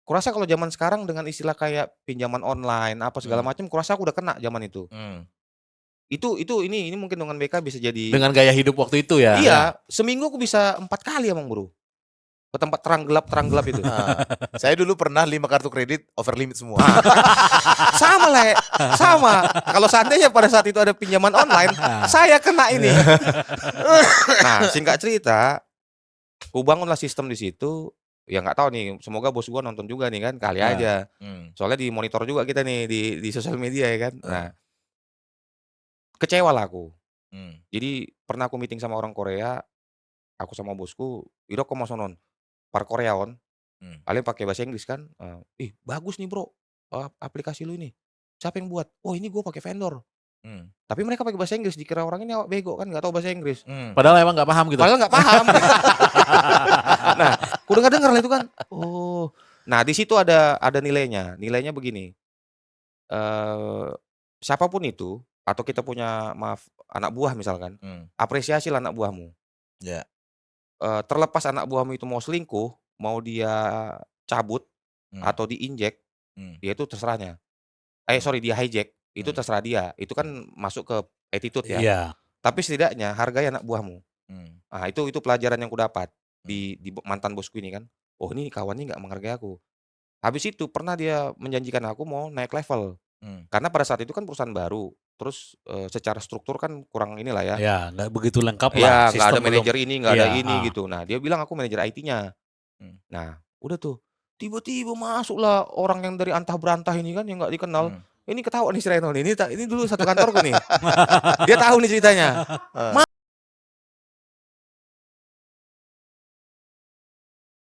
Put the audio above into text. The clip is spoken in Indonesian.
kurasa kalau zaman sekarang dengan istilah kayak pinjaman online, apa segala macam, kurasa aku udah kena zaman itu. Itu ini mungkin dengan BK bisa jadi Dengan gaya hidup waktu itu ya? iya, seminggu aku bisa 4 kali emang, Bro. Ke tempat terang gelap itu. Saya dulu pernah 5 kartu kredit over limit semua. Sama, Le. Sama. Kalau seandainya pada saat itu ada pinjaman online, saya kena ini. Nah, singkat cerita, aku bangunlah sistem di situ. Ya nggak tahu nih, semoga bos gua nonton juga nih kan, kali aja. Soalnya dimonitor juga kita nih di sosial media ya kan. Nah, kecewa lah aku. Jadi pernah aku meeting sama orang Korea, aku sama bosku, "Iro komo sonon, par Koreaon, kalian pakai bahasa Inggris kan? Ih, bagus nih Bro, aplikasi lu ini. Siapa yang buat? Oh ini gua pakai vendor." Tapi mereka pakai bahasa Inggris, dikira orang ini awak bego kan, nggak tahu bahasa Inggris. Padahal emang nggak paham gitu? Padahal nggak paham. Nah, aku denger lah itu kan. Oh, nah di situ ada nilainya. Nilainya begini, siapapun itu, atau kita punya anak buah misalkan, apresiasilah anak buahmu. Ya. Terlepas anak buahmu itu mau selingkuh, mau dia cabut, atau diinjek, ya itu terserahnya. Sorry, dia hijack, itu terserah dia. Itu kan masuk ke attitude ya. Iya. Tapi setidaknya hargai anak buahmu. Nah, itu pelajaran yang kudapat di mantan bosku ini kan. Oh, ini kawan ini nggak menghargai aku. Habis itu pernah dia menjanjikan aku mau naik level. Karena pada saat itu kan perusahaan baru, terus, secara struktur kan kurang inilah ya. Ya, nggak begitu lengkap lah. Iya, nggak ada Sistem belum. manajer ini, nggak ada Iya, ini gitu. Nah, dia bilang aku manajer IT-nya. Nah, udah tuh, tiba-tiba masuklah orang yang dari antah berantah ini kan, yang nggak dikenal. Ini ketawa nih si Reno nih, ini dulu satu kantorku nih. Dia tahu nih ceritanya.